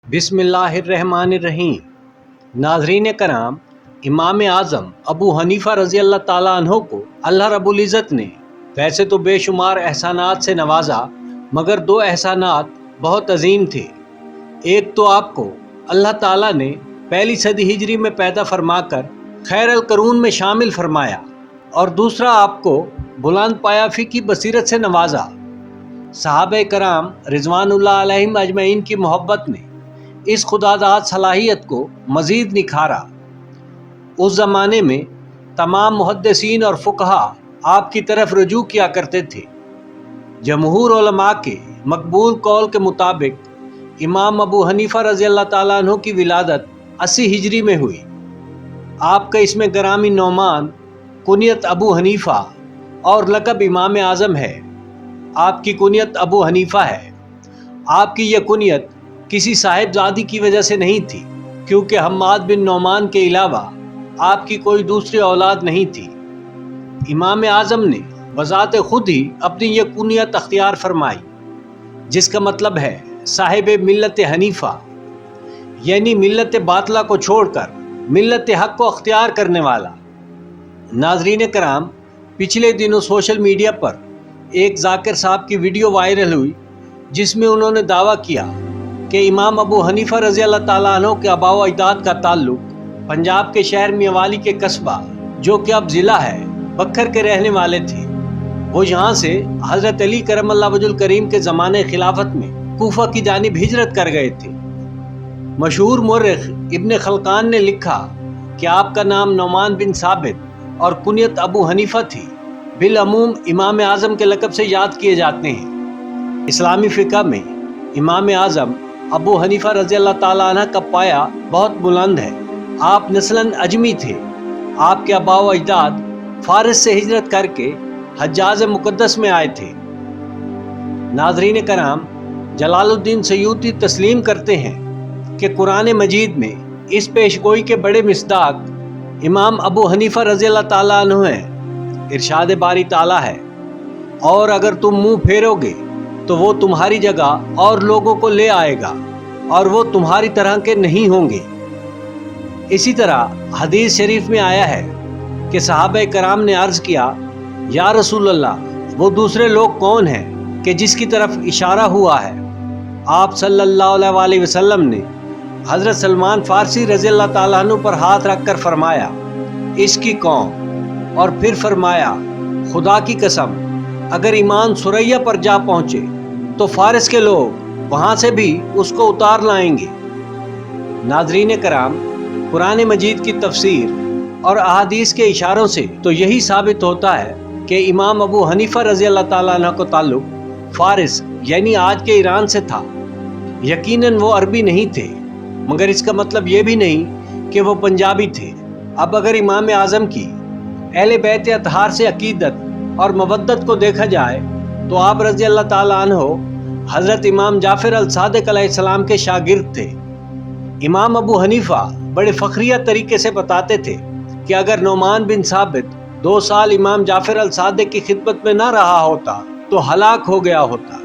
बिस्मिल्लाहिर्रहमानिर्रहीम। नाज़रीन कराम, इमाम आज़म अबू हनीफ़ा रज़ी अल्लाह ताला अन्हो को अल्लाह रब्बुल इज़्ज़त ने वैसे तो बेशुमार एहसानात से नवाजा, मगर दो एहसानात बहुत अजीम थे। एक तो आपको अल्लाह ताला ने पहली सदी हिजरी में पैदा फरमाकर खैरल करून में शामिल फरमाया, और दूसरा आपको बुलंद पायाफी की बसीरत से नवाजा। सहाबे कराम रिज़वानुल्लाह अलैहिम अजमईन की मोहब्बत ने इस खुदादाद सलाहियत को मज़ीद निखारा। उस ज़माने में तमाम मुहद्दिसीन और फ़ुक़हा आपकी तरफ रुजू किया करते थे। जमहूर उलमा के मकबूल कौल के मुताबिक इमाम अबू हनीफ़ा रज़ी अल्लाह ताला अन्हु की विलादत 80 हिजरी में हुई। आपका इसमें ग्रामी नौमान, कुनियत अबू हनीफ़ा और लक़ब इमाम आज़म है। आपकी कुनियत अबू हनीफ़ा है। आपकी यह कुनियत किसी साहिबजादी की वजह से नहीं थी, क्योंकि हम्माद बिन नौमान के अलावा आपकी कोई दूसरी औलाद नहीं थी। इमाम आज़म ने बज़ात खुद ही अपनी यह कुनियत अख्तियार फरमाई, जिसका मतलब है साहिब मिल्लत हनीफ़ा, यानी मिल्लत बातला को छोड़कर मिल्लत हक़ को अख्तियार करने वाला। नाज़रीन कराम, पिछले दिनों सोशल मीडिया पर एक ज़ाकिर साहब की वीडियो वायरल हुई, जिसमें उन्होंने दावा किया कि इमाम अबू हनीफ़ा रज़ी अल्लाह ताला अन्हु के आबा व अजदाद का ताल्लुक पंजाब के शहर मियांवाली के कस्बा, जो कि अब ज़िला है, बक्खर के रहने वाले थे। वो यहाँ से हज़रत अली करमल्लाहु वजहुल करीम के ज़माने खिलाफत में कूफा की जानिब हिजरत कर गए थे। मशहूर मुर्रिख इब्न खलकान ने लिखा कि आपका नाम नौमान बिन साबित और कुनियत अबू हनीफ़ा थी। बिलअमूम इमाम आज़म के लक़ब से याद किए जाते हैं। इस्लामी फ़िक़ह में इमाम आज़म अबू हनीफ़ा रज़ी अल्लाह ताला अन्हु का पाया बहुत बुलंद है। आप नस्लन अजमी थे। आपके आबा व अजदाद फारिस से हिजरत करके हज्जाज मुक़द्दस में आए थे। नाज़रीन कराम, जलालुद्दीन सयूती तस्लीम करते हैं कि कुरान मजीद में इस पेशगोई के बड़े मिस्दाक इमाम अबू हनीफ़ा रज़ी अल्लाह ताला अन्हु हैं। इरशाद बारी ताला है, और अगर तुम मुँह फेरोगे तो वो तुम्हारी जगह और लोगों को ले आएगा, और वो तुम्हारी तरह के नहीं होंगे। इसी तरह हदीस शरीफ में आया है कि सहाबा कराम ने अर्ज़ किया, या रसूल अल्लाह, वो दूसरे लोग कौन हैं कि जिसकी तरफ इशारा हुआ है? आप सल्लल्लाहु अलैहि वसल्लम ने हज़रत सलमान फ़ारसी रज़ी अल्लाह ताला अन्हु पर हाथ रख कर फरमाया, इसकी कौम, और फिर फरमाया, खुदा की कसम, अगर ईमान सुरैया पर जा पहुँचे तो फारिस के लोग वहाँ से भी उसको उतार लाएंगे। नाज़रीन कराम, कुरान मजीद की तफसीर और अहादीस के इशारों से तो यही साबित होता है कि इमाम अबू हनीफ़ा रज़ी अल्लाह ताला अन्हु को ताल्लुक फारिस यानी आज के ईरान से था। यकीनन वो अरबी नहीं थे, मगर इसका मतलब ये भी नहीं कि वो पंजाबी थे। अब अगर इमाम आज़म की अहले बैत अतहार से अकीदत और मवद्दत को देखा जाए तो आप रज़ी अल्लाह ताला अन्हु हज़रत इमाम जाफ़र अल-सादिक़ अलैहिस्सलाम के शागिर्द थे। इमाम अबू हनीफ़ा बड़े फ़ख्रिया तरीके से बताते थे कि अगर नौमान बिन साबित 2 साल इमाम जाफ़र अल-सादिक़ की खिदमत में ना रहा होता तो हलाक हो गया होता।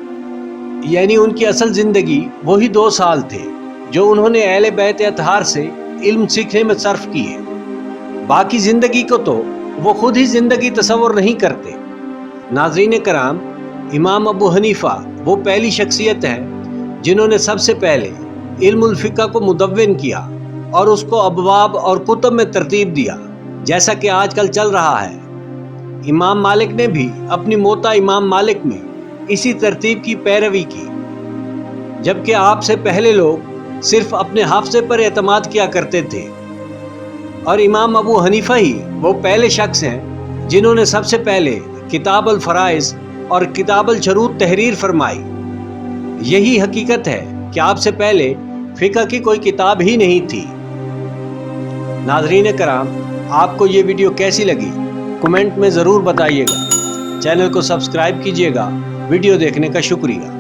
यानी उनकी असल ज़िंदगी वही 2 साल थे जो उन्होंने अहले बैत अतहार से इल्म सीखने में सर्फ किए। बाकी ज़िंदगी को तो वो खुद ही ज़िंदगी तसव्वुर नहीं करते। नाज़रीन कराम, इमाम अबू हनीफ़ा वो पहली शख्सियत हैं जिन्होंने सबसे पहले इल्मुल फ़िक़ह को मुदव्विन किया और उसको अबवाब और कुतुब में तरतीब दिया, जैसा कि आजकल चल रहा है। इमाम मालिक ने भी अपनी मोता इमाम मालिक में इसी तरतीब की पैरवी की, जबकि आपसे पहले लोग सिर्फ अपने हाफ़ज़े पर एतमाद किया करते थे। और इमाम अबू हनीफ़ा ही वो पहले शख्स हैं जिन्होंने सबसे पहले किताब अल फ़राइज़ और किताब अल शरूत तहरीर फरमाई। यही हकीकत है कि आपसे पहले फ़िक़ह की कोई किताब ही नहीं थी। नाज़रीन कराम, आपको ये वीडियो कैसी लगी कमेंट में ज़रूर बताइएगा। चैनल को सब्सक्राइब कीजिएगा। वीडियो देखने का शुक्रिया।